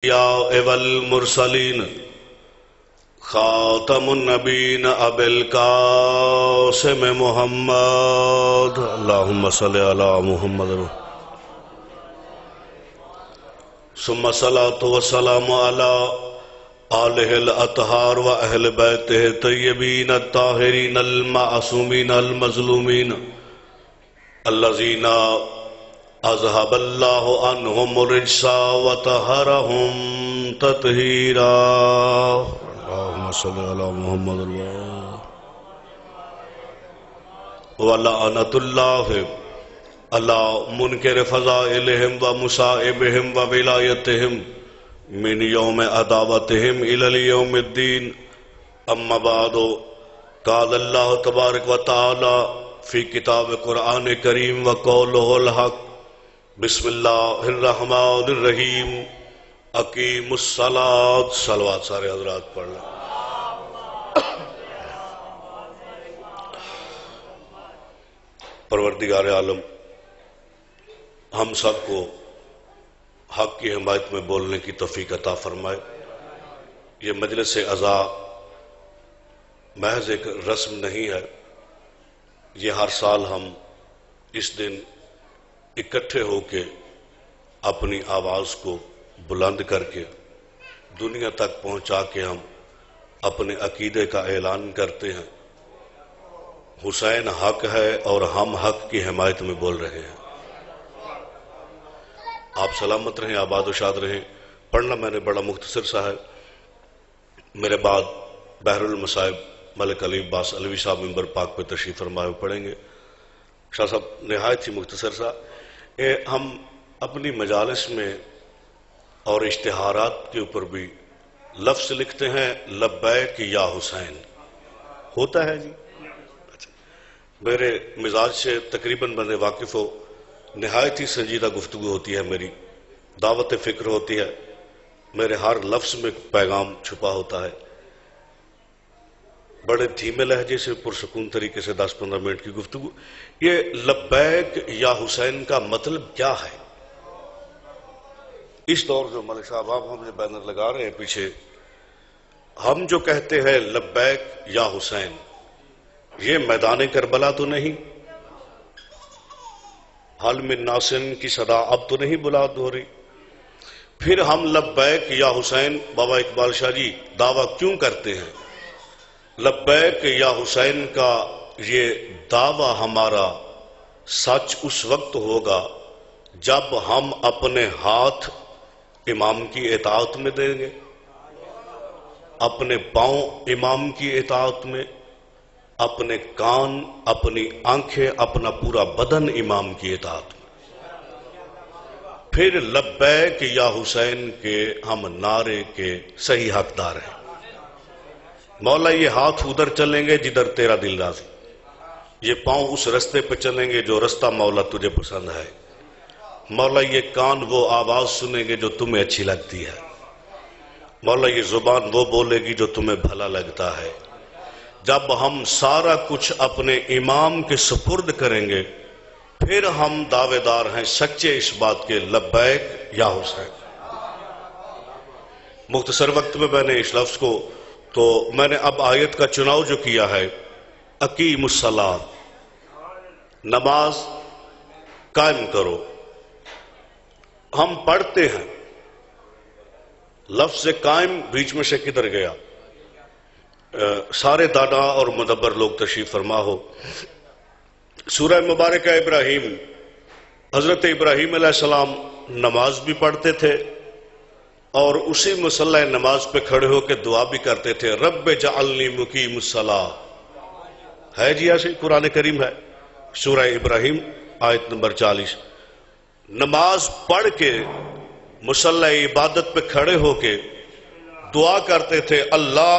الأنبياء والمرسلين خاتم النبيين أبي القاسم محمد اللهم صل على محمد ثم صلاة والسلام على آله الأطهار وأهل بيته الطيبين الطاهرين المعصومين المظلومين الذين اذهب الله عنهم الرجس وطهرهم تطهيرا اللهم صل على محمد ولعنة الله على منكر فضائلهم ومصائبهم وولايتهم من يوم عداوتهم إلى اليوم الدين. أما بعد قال الله تبارك وتعالى في كتاب القرآن الكريم وقوله الحق بسم اللہ الرحمن الرحیم اقیم الصلاۃ. صلوات سارے حضرات پڑھ لیں. پروردگار عالم ہم سب کو حق کی حمایت میں بولنے کی توفیق عطا فرمائے. یہ مجلس عزا محض ایک رسم نہیں ہے. یہ ہر سال ہم اس دن اکٹھے ہو کے اپنی آواز کو بلند کر کے دنیا تک پہنچا کے ہم اپنے عقیدے کا اعلان کرتے ہیں. حسین حق ہے اور ہم حق کی حمایت میں بول رہے ہیں. آپ سلامت رہیں، آباد و شاد رہیں. پڑھنا میں نے بڑا مختصر سا ہے. میرے بعد بحر المصائب ملک علی عباس علوی صاحب منبر پاک پہ تشریف فرمائے پڑھیں گے. شاہ صاحب نہایت ہی مختصر سا. ہم اپنی مجالس میں اور اشتہارات کے اوپر بھی لفظ لکھتے ہیں لبیک یا حسین. ہوتا ہے جی. میرے مزاج سے تقریباً میں نے واقف ہو. نہایت ہی سنجیدہ گفتگو ہوتی ہے میری. دعوت فکر ہوتی ہے. میرے ہر لفظ میں پیغام چھپا ہوتا ہے. بڑے دھیمے لہجے سے پرسکون طریقے سے 10-15 منٹ کی گفتگو. یہ لبیک یا حسین کا مطلب کیا ہے؟ اس دور جو ملک صاحب آپ ہم جو بینر لگا رہے ہیں پیچھے، ہم جو کہتے ہیں لبیک یا حسین، یہ میدان کربلا تو نہیں؟ حل من ناصن کی صدا اب تو نہیں بلند ہو رہی؟ پھر ہم لبیک یا حسین بابا اقبال شاہ جی دعویٰ کیوں کرتے ہیں؟ لبیک یا حسین کا یہ دعویٰ ہمارا سچ اس وقت ہوگا جب ہم اپنے ہاتھ امام کی اطاعت میں دیں گے، اپنے پاؤں امام کی اطاعت میں، اپنے کان، اپنی آنکھیں، اپنا پورا بدن امام کی اطاعت میں. پھر لبیک یا حسین کے ہم نعرے کے صحیح حقدار ہیں. مولا یہ ہاتھ ادھر چلیں گے جدھر تیرا دل راضی، یہ پاؤں اس رستے پہ چلیں گے جو رستہ مولا تجھے پسند ہے. مولا یہ کان وہ آواز سنیں گے جو تمہیں اچھی لگتی ہے. مولا یہ زبان وہ بولے گی جو تمہیں بھلا لگتا ہے. جب ہم سارا کچھ اپنے امام کے سپرد کریں گے پھر ہم دعوے دار ہیں سچے اس بات کے لبیک یا حسین. مختصر وقت میں نے اس لفظ کو تو میں نے اب آیت کا چناؤ جو کیا ہے، اقیم الصلاۃ، نماز قائم کرو. ہم پڑھتے ہیں، لفظ قائم بیچ میں سے کدھر گیا؟ سارے دانا اور مدبر لوگ تشریف فرما ہو. سورہ مبارکہ ابراہیم، حضرت ابراہیم علیہ السلام نماز بھی پڑھتے تھے اور اسی مصلی نماز پہ کھڑے ہو کے دعا بھی کرتے تھے، رب جعلنی مقیم الصلاۃ. ہے جی ایسے قرآن کریم ہے. سورہ ابراہیم آیت نمبر 40. نماز پڑھ کے مصلی عبادت پہ کھڑے ہو کے دعا کرتے تھے، اللہ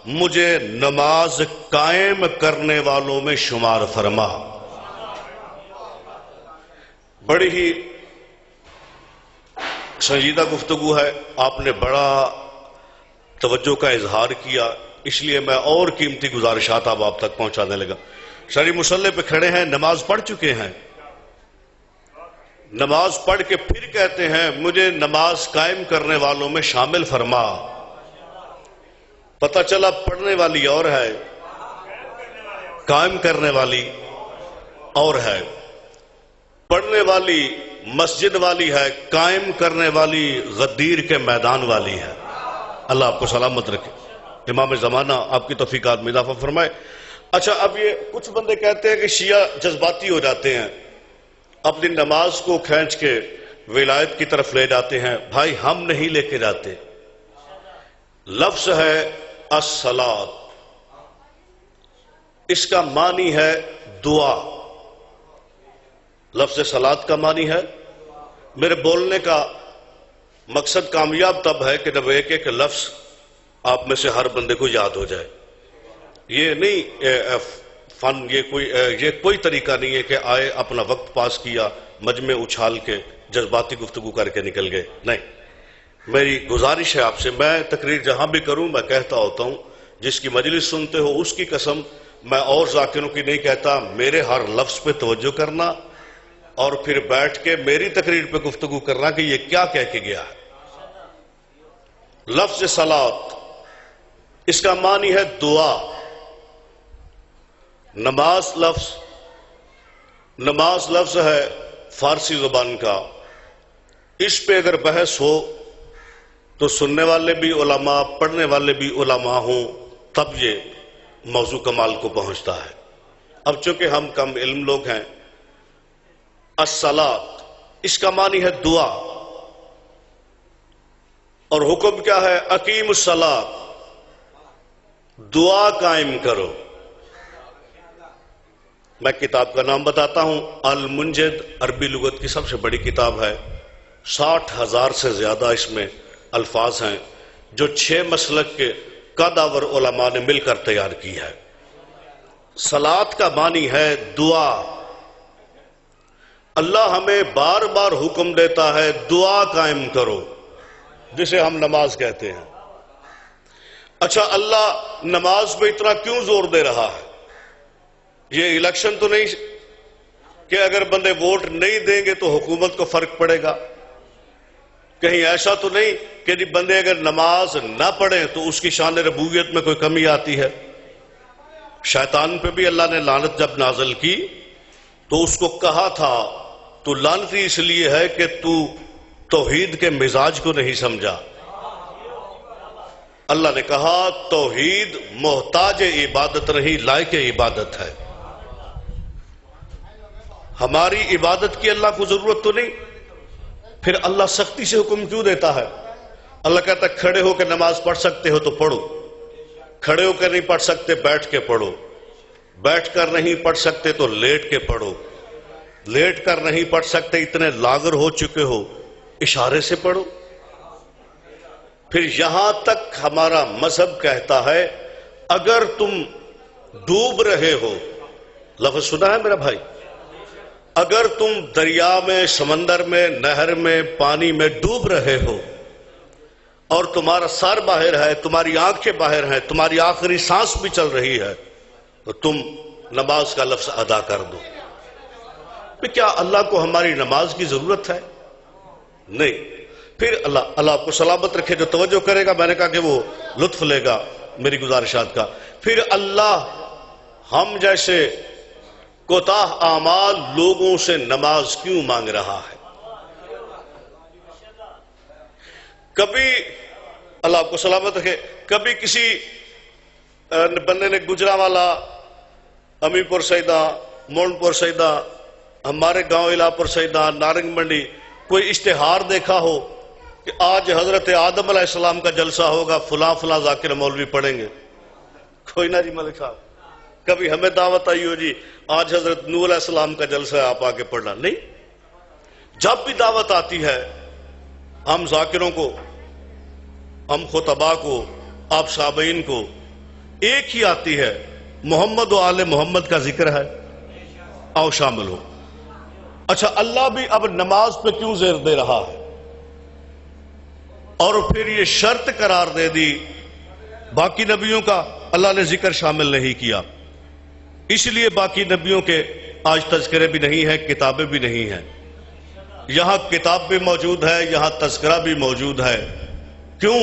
مجھے نماز قائم کرنے والوں میں شمار فرما. بڑی ہی سنجیدہ گفتگو ہے. آپ نے بڑا توجہ کا اظہار کیا، اس لیے میں اور قیمتی گزارشات اب آپ تک پہنچانے لگا. شریف مصلی پہ کھڑے ہیں، نماز پڑھ چکے ہیں، نماز پڑھ کے پھر کہتے ہیں مجھے نماز قائم کرنے والوں میں شامل فرما۔ پتہ چلا پڑھنے والی اور ہے، قائم کرنے والی اور ہے۔ پڑھنے والی مسجد والی ہے، قائم کرنے والی غدیر کے میدان والی ہے۔ اللہ آپ کو سلامت رکھے، امام زمانہ آپ کی توفیقات میں اضافہ فرمائے۔ اچھا، اب یہ کچھ بندے کہتے ہیں کہ شیعہ جذباتی ہو جاتے ہیں، اپنی نماز کو کھینچ کے ولایت کی طرف لے جاتے ہیں۔ بھائی ہم نہیں لے کے جاتے، لفظ ہے الصلاۃ، اس کا معنی ہے دعا۔ لفظ صلاۃ کا معنی ہے، میرے بولنے کا مقصد کامیاب تب ہے کہ جب ایک ایک لفظ آپ میں سے ہر بندے کو یاد ہو جائے۔ یہ نہیں فن، یہ کوئی طریقہ نہیں ہے کہ آئے اپنا وقت پاس کیا، مجمع اچھال کے جذباتی گفتگو کر کے نکل گئے، نہیں۔ میری گزارش ہے آپ سے، میں تقریر جہاں بھی کروں میں کہتا ہوتا ہوں، جس کی مجلس سنتے ہو اس کی قسم میں اور ذاکروں کی نہیں کہتا، میرے ہر لفظ پہ توجہ کرنا اور پھر بیٹھ کے میری تقریر پہ گفتگو کرنا کہ یہ کیا کہہ کے گیا ہے۔ لفظ صلاۃ اس کا معنی ہے دعا۔ نماز لفظ ہے فارسی زبان کا، اس پہ اگر بحث ہو تو سننے والے بھی علماء، پڑھنے والے بھی علماء ہوں، تب یہ موضوع کمال کو پہنچتا ہے۔ اب چونکہ ہم کم علم لوگ ہیں، الصلاۃ اس کا معنی ہے دعا، اور حکم کیا ہے؟ اقیم الصلاۃ، دعا قائم کرو۔ میں کتاب کا نام بتاتا ہوں، المنجد، عربی لغت کی سب سے بڑی کتاب ہے، 60,000 سے زیادہ اس میں الفاظ ہیں جو 6 مسلک کے قداور علماء نے مل کر تیار کی ہے۔ صلاۃ کا معنی ہے دعا۔ اللہ ہمیں بار بار حکم دیتا ہے دعا قائم کرو، جسے ہم نماز کہتے ہیں۔ اچھا، اللہ نماز پہ اتنا کیوں زور دے رہا ہے؟ یہ الیکشن تو نہیں کہ اگر بندے ووٹ نہیں دیں گے تو حکومت کو فرق پڑے گا؟ کہیں ایسا تو نہیں کہ جی بندے اگر نماز نہ پڑھیں تو اس کی شان ربوبیت میں کوئی کمی آتی ہے؟ شیطان پہ بھی اللہ نے لعنت جب نازل کی تو اس کو کہا تھا تو لعنتی اس لیے ہے کہ تو توحید کے مزاج کو نہیں سمجھا۔ اللہ نے کہا توحید محتاج عبادت نہیں، لائق عبادت ہے۔ ہماری عبادت کی اللہ کو ضرورت تو نہیں، پھر اللہ سختی سے حکم کیوں دیتا ہے؟ اللہ کہتا ہے کھڑے ہو کے نماز پڑھ سکتے ہو تو پڑھو، کھڑے ہو کے نہیں پڑھ سکتے بیٹھ کے پڑھو، بیٹھ کر نہیں پڑھ سکتے تو لیٹ کے پڑھو، لیٹ کر نہیں پڑھ سکتے اتنے لاغر ہو چکے ہو اشارے سے پڑھو۔ پھر یہاں تک ہمارا مذہب کہتا ہے اگر تم ڈوب رہے ہو، لفظ سنا ہے میرا بھائی، اگر تم دریا میں، سمندر میں، نہر میں، پانی میں ڈوب رہے ہو اور تمہارا سر باہر ہے، تمہاری آنکھیں باہر ہیں، تمہاری آخری سانس بھی چل رہی ہے، تو تم نماز کا لفظ ادا کر دو۔ کیا اللہ کو ہماری نماز کی ضرورت ہے؟ نہیں۔ پھر اللہ آپ کو سلامت رکھے، جو توجہ کرے گا میں نے کہا کہ وہ لطف لے گا میری گزارشات کا۔ پھر اللہ ہم جیسے کوتاہ اعمال لوگوں سے نماز کیوں مانگ رہا ہے؟ کبھی اللہ آپ کو سلامت رکھے، کبھی کسی بندے نے گجرانوالہ، امی پور سیدہ، مون پور سیدہ، ہمارے گاؤں علاپور سیدہ، نارنگ منڈی کوئی اشتہار دیکھا ہو کہ آج حضرت آدم علیہ السلام کا جلسہ ہوگا، فلاں فلاں ذاکر مولوی پڑھیں گے؟ کوئی نہ جی ملک صاحب۔ کبھی ہمیں دعوت آئی ہو جی آج حضرت نوح علیہ السلام کا جلسہ ہے، آپ آگے پڑھنا؟ نہیں۔ جب بھی دعوت آتی ہے ہم ذاکروں کو، ہم خطباء کو، آپ سامعین کو ایک ہی آتی ہے، محمد و آل محمد کا ذکر ہے، آؤ شامل ہو۔ اچھا، اللہ بھی اب نماز پہ کیوں زور دے رہا ہے؟ اور پھر یہ شرط قرار دے دی، باقی نبیوں کا اللہ نے ذکر شامل نہیں کیا، اس لیے باقی نبیوں کے آج تذکرے بھی نہیں ہیں، کتابیں بھی نہیں ہیں۔ یہاں کتاب بھی موجود ہے، یہاں تذکرہ بھی موجود ہے۔ کیوں؟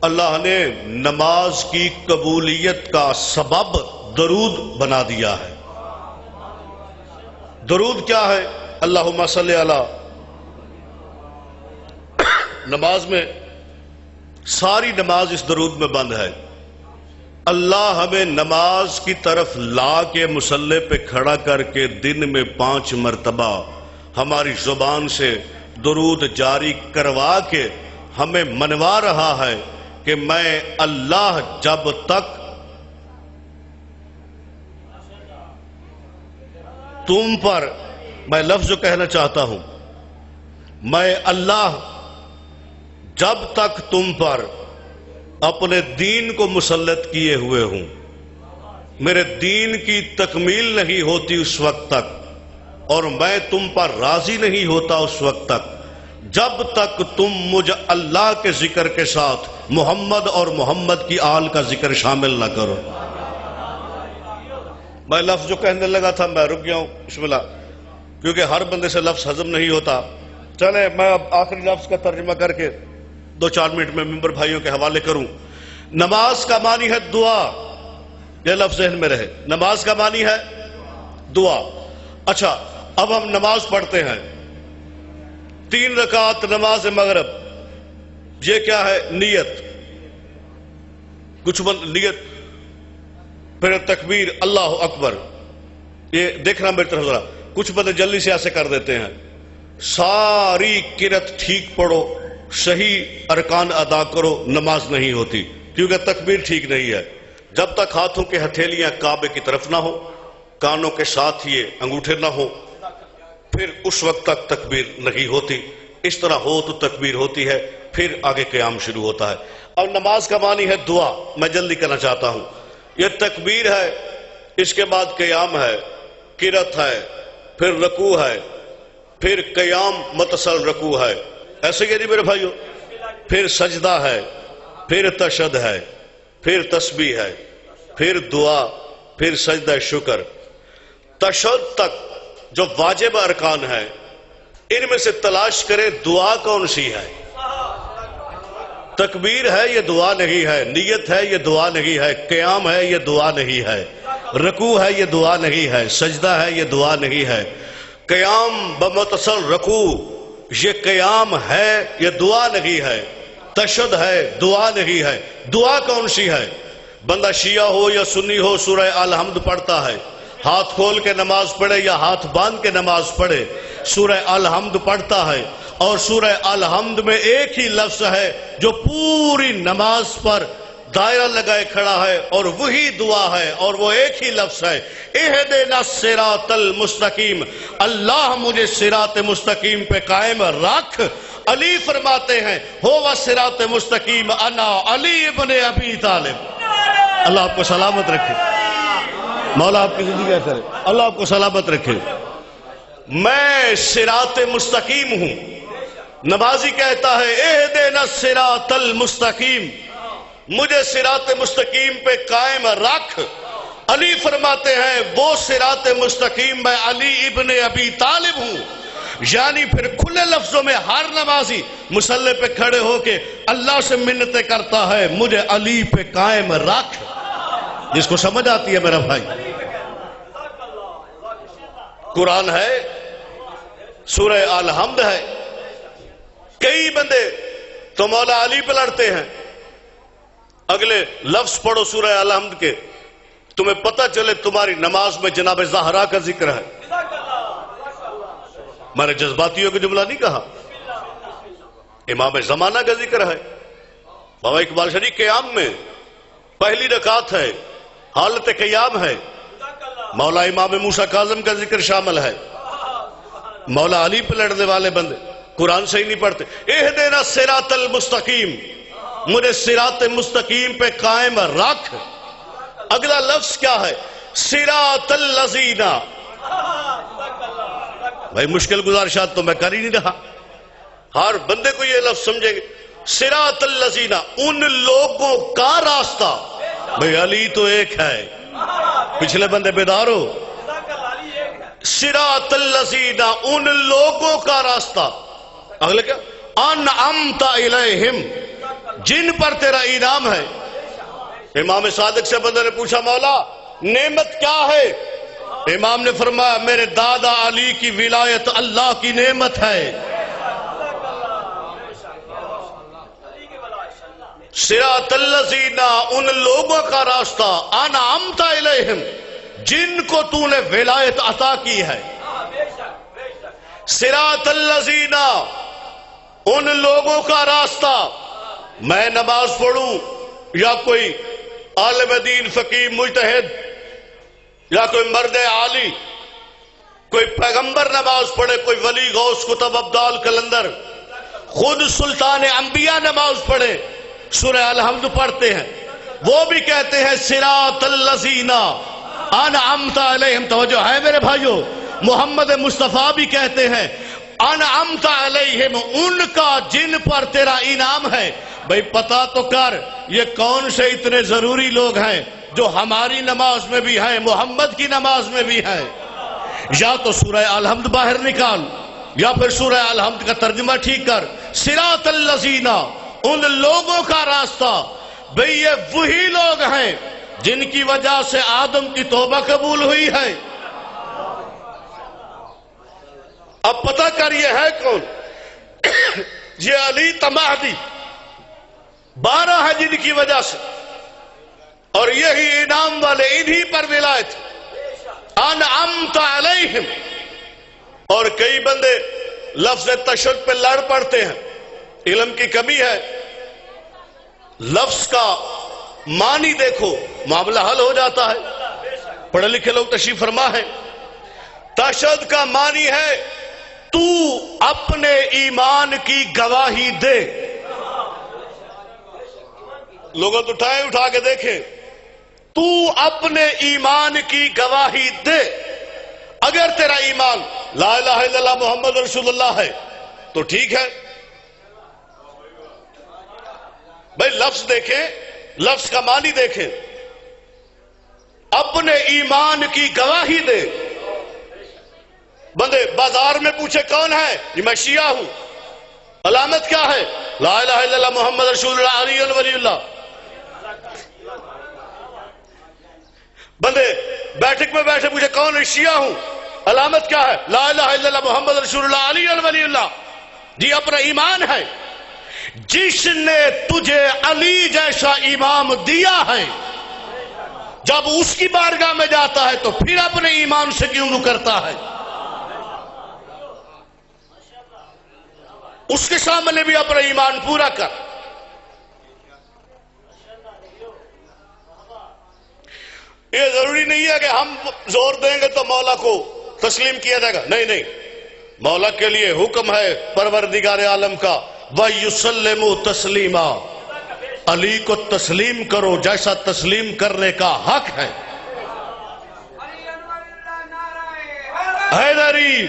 اللہ نے نماز کی قبولیت کا سبب درود بنا دیا ہے۔ درود کیا ہے؟ اللہم صلی علی، نماز میں ساری نماز اس درود میں بند ہے۔ اللہ ہمیں نماز کی طرف لا کے مصلی پہ کھڑا کر کے دن میں 5 مرتبہ ہماری زبان سے درود جاری کروا کے ہمیں منوا رہا ہے کہ میں اللہ جب تک تم پر، میں لفظ جو کہنا چاہتا ہوں، میں اللہ جب تک تم پر اپنے دین کو مسلط کیے ہوئے ہوں، میرے دین کی تکمیل نہیں ہوتی اس وقت تک، اور میں تم پر راضی نہیں ہوتا اس وقت تک، جب تک تم مجھ اللہ کے ذکر کے ساتھ محمد اور محمد کی آل کا ذکر شامل نہ کرو۔ میں لفظ جو کہنے لگا تھا میں رک گیا ہوں، بسم اللہ، کیونکہ ہر بندے سے لفظ ہضم نہیں ہوتا۔ چلے میں اب آخری لفظ کا ترجمہ کر کے 2-4 منٹ میں ممبر بھائیوں کے حوالے کروں۔ نماز کا معنی ہے دعا، یہ لفظ ذہن میں رہے، نماز کا معنی ہے دعا۔ اچھا، اب ہم نماز پڑھتے ہیں 3 رکعت نماز مغرب، یہ کیا ہے؟ نیت، کچھ نیت، پھر تکبیر، اللہ اکبر۔ یہ دیکھنا میری طرف ذرا، کچھ بندے جلدی سے ایسے کر دیتے ہیں، ساری قرات ٹھیک پڑھو، صحیح ارکان ادا کرو، نماز نہیں ہوتی، کیونکہ تکبیر ٹھیک نہیں ہے۔ جب تک ہاتھوں کے ہتھیلیاں کعبے کی طرف نہ ہو، کانوں کے ساتھ یہ انگوٹھے نہ ہو، پھر اس وقت تک تکبیر نہیں ہوتی۔ اس طرح ہو تو تکبیر ہوتی ہے، پھر آگے قیام شروع ہوتا ہے۔ اب نماز کا معنی ہے دعا، میں جلدی کرنا چاہتا ہوں۔ یہ تکبیر ہے، اس کے بعد قیام ہے، قرات ہے، پھر رکوع ہے، پھر قیام متصل رکوع ہے، ایسے ہی میرے بھائیو، پھر سجدہ ہے، پھر تشہد ہے، پھر تسبیح ہے، پھر دعا، پھر سجدہ شکر۔ تشہد تک جو واجب ارکان ہے، ان میں سے تلاش کرے دعا کون سی ہے؟ تکبیر ہے، یہ دعا نہیں ہے، نیت ہے، یہ دعا نہیں ہے، قیام ہے، یہ دعا نہیں ہے، رکوع ہے، یہ دعا نہیں ہے، سجدہ ہے، یہ دعا نہیں ہے، قیام بمتصل رکوع، یہ قیام ہے، یہ دعا نہیں ہے، تشہد ہے، دعا نہیں ہے۔ دعا کون سی ہے؟ بندہ شیعہ ہو یا سنی ہو، سورہ الحمد پڑھتا ہے، ہاتھ کھول کے نماز پڑھے یا ہاتھ باندھ کے نماز پڑھے، سورہ الحمد پڑھتا ہے، اور سورہ الحمد میں ایک ہی لفظ ہے جو پوری نماز پر دائرہ لگائے کھڑا ہے، اور وہی دعا ہے، اور وہ ایک ہی لفظ ہے، اہدنا الصراط المستقیم، اللہ مجھے صراط مستقیم پہ قائم رکھ۔ علی فرماتے ہیں، ہو صراط مستقیم انا علی ابن ابی طالب۔ اللہ آپ کو سلامت رکھے، مولا آپ کی زندگی ایسا رہے، اللہ آپ کو سلامت رکھے۔ میں صراط مستقیم ہوں، نمازی کہتا ہے اہدنا الصراط المستقیم، مجھے صراط مستقیم پہ قائم رکھ۔ علی فرماتے ہیں وہ صراط مستقیم میں علی ابن ابی طالب ہوں، یعنی پھر کھلے لفظوں میں ہر نمازی مصلی پہ کھڑے ہو کے اللہ سے منتیں کرتا ہے مجھے علی پہ قائم رکھ۔ جس کو سمجھ آتی ہے میرا بھائی، قرآن ہے، سورہ الحمد ہے۔ کئی بندے تو مولا علی پہ لڑتے ہیں، اگلے لفظ پڑھو سورہ الحمد کے، تمہیں پتہ چلے تمہاری نماز میں جناب زہرا کا ذکر ہے۔ میں نے جذباتیوں کا جملہ نہیں کہا، امام زمانہ کا ذکر ہے۔ بابا اقبال شریف قیام میں پہلی رکعت ہے، حالت قیام ہے، مولا امام موسیٰ کاظم کا ذکر شامل ہے۔ مولا علی پہ لڑنے والے بندے قرآن سے ہی نہیں پڑھتے۔ اہدنا الصراط المستقیم، مجھے صراط مستقیم پہ قائم رکھ۔ اگلا لفظ کیا ہے؟ صراط الذین۔ بھائی مشکل گزارشات تو میں کر ہی نہیں رہا، ہر بندے کو یہ لفظ سمجھیں گے۔ صراط الذین، ان لوگوں کا راستہ۔ بھائی علی تو ایک ہے، پچھلے بندے بیدار ہو، صراط الذین، ان لوگوں کا راستہ، اگلے کیا، انعمت علیہم، جن پر تیرا انعام ہے۔ امام صادق سے بندے نے پوچھا مولا نعمت کیا ہے؟ امام نے فرمایا میرے دادا علی کی ولایت اللہ کی نعمت ہے۔ صراط الذین، ان لوگوں کا راستہ، انعمت علیہم، جن کو تو نے ولایت عطا کی ہے۔ صراط الذین، ان لوگوں کا راستہ، میں نماز پڑھوں یا کوئی عالم دین فقیہ مجتہد یا کوئی مرد عالی، کوئی پیغمبر نماز پڑھے، کوئی ولی غوث کتب ابدال کلندر، خود سلطان انبیاء نماز پڑھے، سورہ الحمد پڑھتے ہیں، وہ بھی کہتے ہیں صراط الذین انعمت علیہم۔ توجہ ہے میرے بھائیو، محمد مصطفیٰ بھی کہتے ہیں انعمت علیہم، ان کا جن پر تیرا انعام ہے۔ بھئی پتہ تو کر یہ کون سے اتنے ضروری لوگ ہیں جو ہماری نماز میں بھی ہیں، محمد کی نماز میں بھی ہیں۔ یا تو سورہ الحمد باہر نکال یا پھر سورہ الحمد کا ترجمہ ٹھیک کر، صراط الذین، ان لوگوں کا راستہ۔ بھئی یہ وہی لوگ ہیں جن کی وجہ سے آدم کی توبہ قبول ہوئی ہے۔ اب پتہ کر یہ ہے کون؟ یہ علی تمہدی 12 ہے جن کی وجہ سے، اور یہی انعام والے، انہی پر ولایت، انعمت علیہم۔ اور کئی بندے لفظ تشدد پہ لڑ پڑتے ہیں، علم کی کمی ہے۔ لفظ کا معنی دیکھو، معاملہ حل ہو جاتا ہے۔ پڑھے لکھے لوگ تشریف فرما ہے۔ تشدد کا معنی ہے تو اپنے ایمان کی گواہی دے۔ لوگوں تو اٹھا کے دیکھیں، تو اپنے ایمان کی گواہی دے۔ اگر تیرا ایمان لا الہ الا اللہ محمد رسول اللہ ہے تو ٹھیک ہے۔ بھئی لفظ دیکھیں، لفظ کا معنی دیکھیں، اپنے ایمان کی گواہی دے۔ بندے بازار میں پوچھے کون ہے؟ یہ میں شیعہ ہوں۔ علامت کیا ہے؟ لا الہ الا اللہ محمد رسول اللہ علی ولی اللہ۔ بندے بیٹھک میں بیٹھے پوچھے کون ہے؟ شیعہ ہوں۔ علامت کیا ہے؟ لا الہ الا اللہ محمد رسول اللہ علی ولی اللہ۔ جی اپنا ایمان ہے۔ جس نے تجھے علی جیسا امام دیا ہے، جب اس کی بارگاہ میں جاتا ہے تو پھر اپنے ایمان سے کیوں کرتا ہے؟ اس کے سامنے بھی اپنا ایمان پورا کر۔ یہ ضروری نہیں ہے کہ ہم زور دیں گے تو مولا کو تسلیم کیا جائے گا، نہیں نہیں، مولا کے لیے حکم ہے پروردگار عالم کا وَيُسَلِّمُ تَسْلِيمًا، علی کو تسلیم کرو جیسا تسلیم کرنے کا حق ہے۔ حیدری،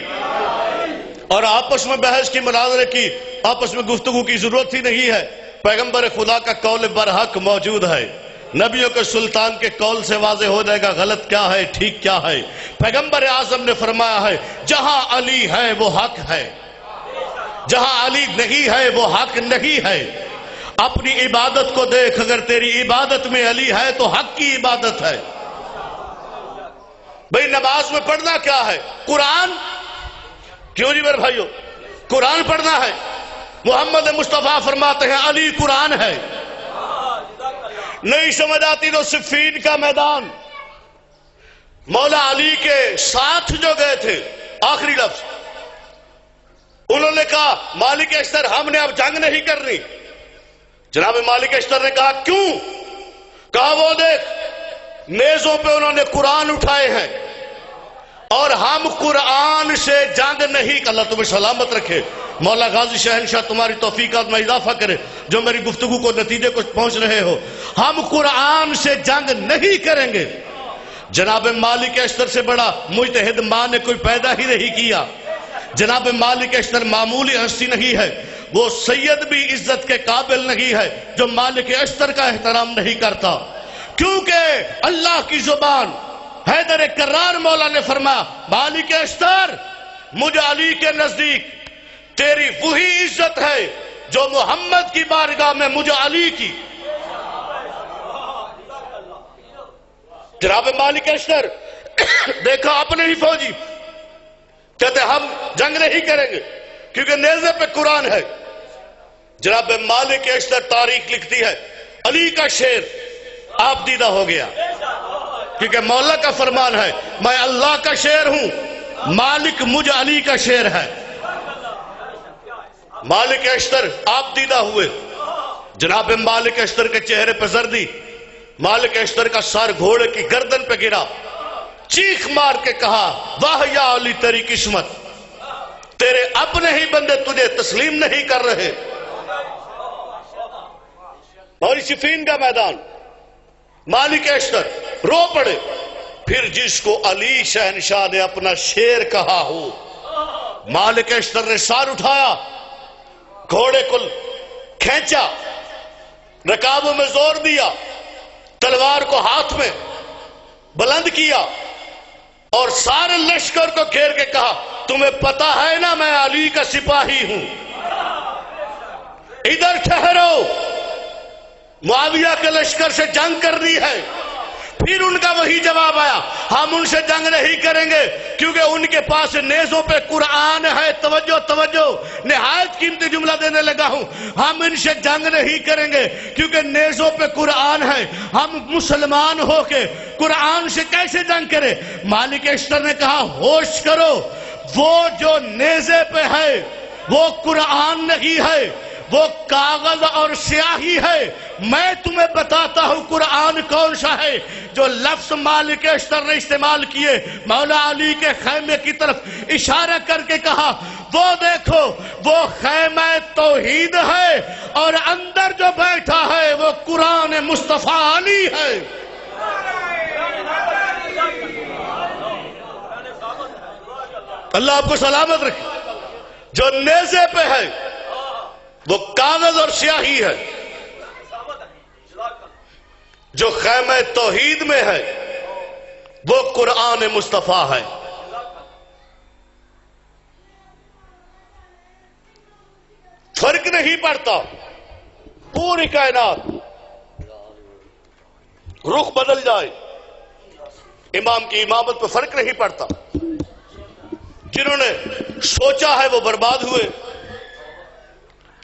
اور آپس میں بحث کی، مناظرے کی، آپس میں گفتگو کی ضرورت ہی نہیں ہے۔ پیغمبر خدا کا قول برحق موجود ہے، نبیوں کے سلطان کے قول سے واضح ہو جائے گا غلط کیا ہے ٹھیک کیا ہے۔ پیغمبر اعظم نے فرمایا ہے جہاں علی ہے وہ حق ہے، جہاں علی نہیں ہے وہ حق نہیں ہے۔ اپنی عبادت کو دیکھ، اگر تیری عبادت میں علی ہے تو حق کی عبادت ہے۔ بھئی نماز میں پڑھنا کیا ہے؟ قرآن۔ کیوں نہیں میرے بھائیو؟ قرآن پڑھنا ہے۔ محمد مصطفیٰ فرماتے ہیں علی قرآن ہے۔ نہیں سمجھ آتی تو صفین کا میدان، مولا علی کے ساتھ جو گئے تھے، آخری لفظ انہوں نے کہا مالک اشتر ہم نے اب جنگ نہیں کرنی۔ جناب مالک اشتر نے کہا کیوں؟ کہا وہ دیکھ نیزوں پہ انہوں نے قرآن اٹھائے ہیں اور ہم قرآن سے جنگ نہیں۔ اللہ تمہیں سلامت رکھے، مولا غازی شہنشاہ تمہاری توفیقات میں اضافہ کرے جو میری گفتگو کو نتیجے کو پہنچ رہے ہو۔ ہم قرآن سے جنگ نہیں کریں گے۔ جناب مالک اشتر سے بڑا مجتہد ماں نے کوئی پیدا ہی نہیں کیا۔ جناب مالک اشتر معمولی ہستی نہیں ہے، وہ سید بھی عزت کے قابل نہیں ہے جو مالک اشتر کا احترام نہیں کرتا، کیونکہ اللہ کی زبان حیدر کرار مولا نے فرمایا مالک اشتر مجھے علی کے نزدیک تیری وہی عزت ہے جو محمد کی بارگاہ میں مجھے علی کی. جناب مالک اشتر دیکھا اپنے ہی فوجی کہتے ہم جنگ نہیں کریں گے کیونکہ نیزے پہ قرآن ہے. جناب مالک اشتر تاریخ لکھتی ہے علی کا شیر آپ دیدہ ہو گیا کیونکہ مولا کا فرمان ہے میں اللہ کا شیر ہوں مالک مجھ علی کا شیر ہے. مالک اشتر آپ دیدہ ہوئے. جناب مالک اشتر کے چہرے پہ زردی. مالک اشتر کا سر گھوڑے کی گردن پہ گرا. چیخ مار کے کہا واہ یا علی تیری قسمت تیرے اپنے ہی بندے تجھے تسلیم نہیں کر رہے. اور صفین کا میدان مالک اشتر رو پڑے. پھر جس کو علی شہنشاہ نے اپنا شیر کہا ہو مالک اشتر نے سار اٹھایا گھوڑے کو کھینچا رکابوں میں زور دیا تلوار کو ہاتھ میں بلند کیا اور سارے لشکر کو گھیر کے کہا تمہیں پتا ہے نا میں علی کا سپاہی ہوں ادھر ٹھہرو معاویہ کے لشکر سے جنگ کرنی ہے. پھر ان کا وہی جواب آیا ہم ان سے جنگ نہیں کریں گے کیونکہ ان کے پاس نیزوں پہ قرآن ہے. توجہ توجہ نہایت قیمتی جملہ دینے لگا ہوں. ہم ان سے جنگ نہیں کریں گے کیونکہ نیزوں پہ قرآن ہے. ہم مسلمان ہو کے قرآن سے کیسے جنگ کریں. مالک اشتر نے کہا ہوش کرو وہ جو نیزے پہ ہے وہ قرآن نہیں ہے وہ کاغذ اور سیاہی ہے. میں تمہیں بتاتا ہوں قرآن کون سا ہے. جو لفظ مالک اشتر نے استعمال کیے مولا علی کے خیمے کی طرف اشارہ کر کے کہا وہ دیکھو وہ خیمہ توحید ہے اور اندر جو بیٹھا ہے وہ قرآن مصطفیٰ علی ہے. اللہ آپ کو سلامت رکھے. جو نیزے پہ ہے وہ کاغذ اور سیاہی ہے. جو خیمہ توحید میں ہے وہ قرآن مصطفیٰ ہے. فرق نہیں پڑتا پوری کائنات رخ بدل جائے امام کی امامت پہ فرق نہیں پڑتا. جنہوں نے سوچا ہے وہ برباد ہوئے.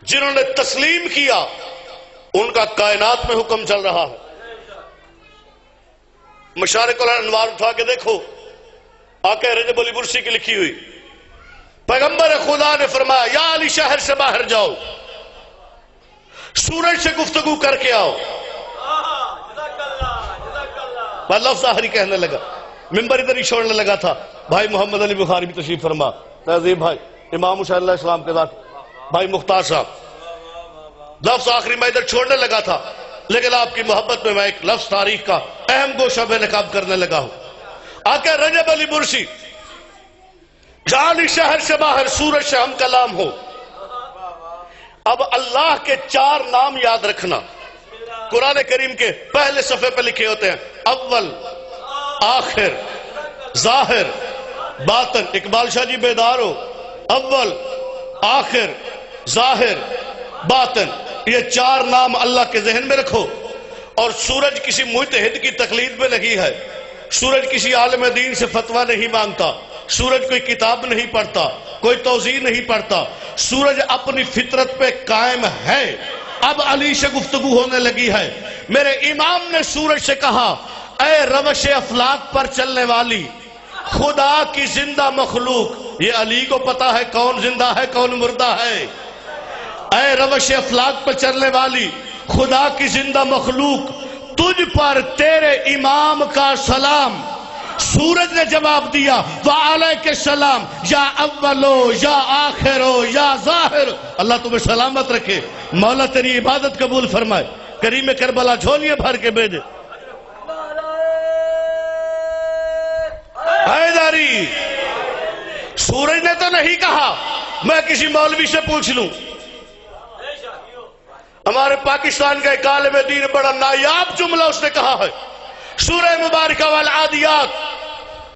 جنہوں نے تسلیم کیا ان کا کائنات میں حکم چل رہا ہے. مشارق الانوار اٹھا کے دیکھو آقا رجب علی برسی کی لکھی ہوئی. پیغمبر خدا نے فرمایا یا علی شہر سے باہر جاؤ سورج سے گفتگو کر کے آؤ. میں لفظ آخری کہنے لگا ممبر ادھر ہی چھوڑنے لگا تھا. بھائی محمد علی بخاری بھی تشریف فرما تہذیب بھائی امام حسین علیہ السلام کے ذات بھائی مختار صاحب لفظ آخری میں ادھر چھوڑنے لگا تھا لیکن آپ کی محبت میں ایک لفظ تاریخ کا اہم گوشہ بے نقاب کرنے لگا ہوں. آقا رجب علی برسی جعلی شہر سے باہر سورج سے ہم کلام ہو. اب اللہ کے 4 نام یاد رکھنا قرآن کریم کے پہلے صفحے پہ لکھے ہوتے ہیں اول آخر ظاہر باطن. اقبال شاہ جی بیدار ہو. اول آخر ظاہر باطن یہ 4 نام اللہ کے ذہن میں رکھو. اور سورج کسی مجتہد کی تقلید میں لگی ہے. سورج کسی عالم دین سے فتویٰ نہیں مانگتا. سورج کوئی کتاب نہیں پڑھتا کوئی توضیح نہیں پڑھتا. سورج اپنی فطرت پہ قائم ہے. اب علی سے گفتگو ہونے لگی ہے. میرے امام نے سورج سے کہا اے روش افلاک پر چلنے والی خدا کی زندہ مخلوق. یہ علی کو پتا ہے کون زندہ ہے کون مردہ ہے. اے روش افلاک پر چلنے والی خدا کی زندہ مخلوق تجھ پر تیرے امام کا سلام. سورج نے جواب دیا وعلیک السلام یا اولو یا آخرو یا ظاہر. اللہ تمہیں سلامت رکھے. مولا تیری عبادت قبول فرمائے. کریم کربلا جھولیے بھر کے بھیجے. حیدری سورج نے تو نہیں کہا میں کسی مولوی سے پوچھ لوں. ہمارے پاکستان کا ایک عالم دین بڑا نایاب جملہ اس نے کہا ہے سورہ مبارکہ والعادیات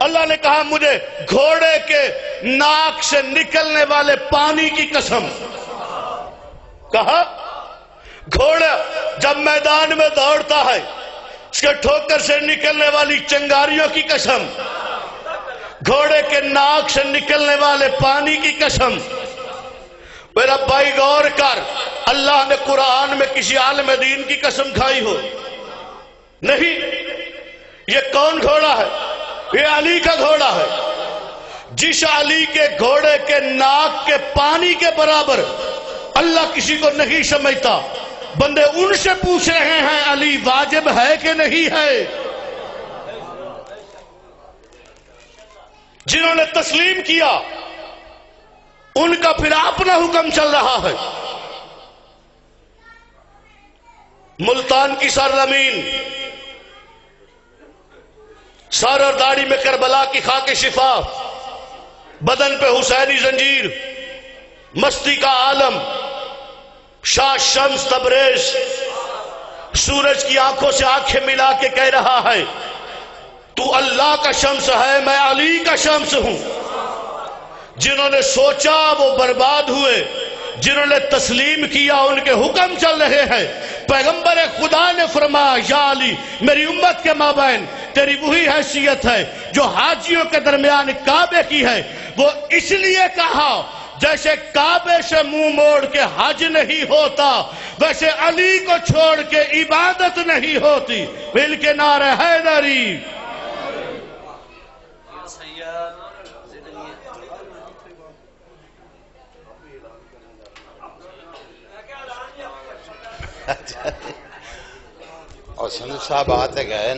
اللہ نے کہا مجھے گھوڑے کے ناک سے نکلنے والے پانی کی قسم. کہا گھوڑا جب میدان میں دوڑتا ہے اس کے ٹھوکر سے نکلنے والی چنگاریوں کی قسم، گھوڑے کے ناک سے نکلنے والے پانی کی قسم. میرا بھائی غور کر، اللہ نے قرآن میں کسی عالم دین کی قسم کھائی ہو؟ نہیں. یہ کون گھوڑا ہے؟ یہ علی کا گھوڑا ہے. جس علی کے گھوڑے کے ناک کے پانی کے برابر اللہ کسی کو نہیں سمجھتا، بندے ان سے پوچھ رہے ہیں علی واجب ہے کہ نہیں ہے؟ جنہوں نے تسلیم کیا ان کا پھر اپنا حکم چل رہا ہے. ملتان کی سرزمین، سر اور داڑھی میں کربلا کی خاک شفا، بدن پہ حسینی زنجیر، مستی کا عالم، شاہ شمس تبریز سورج کی آنکھوں سے آنکھیں ملا کے کہہ رہا ہے تو اللہ کا شمس ہے، میں علی کا شمس ہوں. جنہوں نے سوچا وہ برباد ہوئے، جنہوں نے تسلیم کیا ان کے حکم چل رہے ہیں. پیغمبر خدا نے فرمایا یا علی میری امت کے مابین تیری وہی حیثیت ہے جو حاجیوں کے درمیان کعبے کی ہے. وہ اس لیے کہا جیسے کعبے سے منہ موڑ کے حج نہیں ہوتا ویسے علی کو چھوڑ کے عبادت نہیں ہوتی. مل کے نعرہ حیدری. اور سندھ صاحب آتے گئے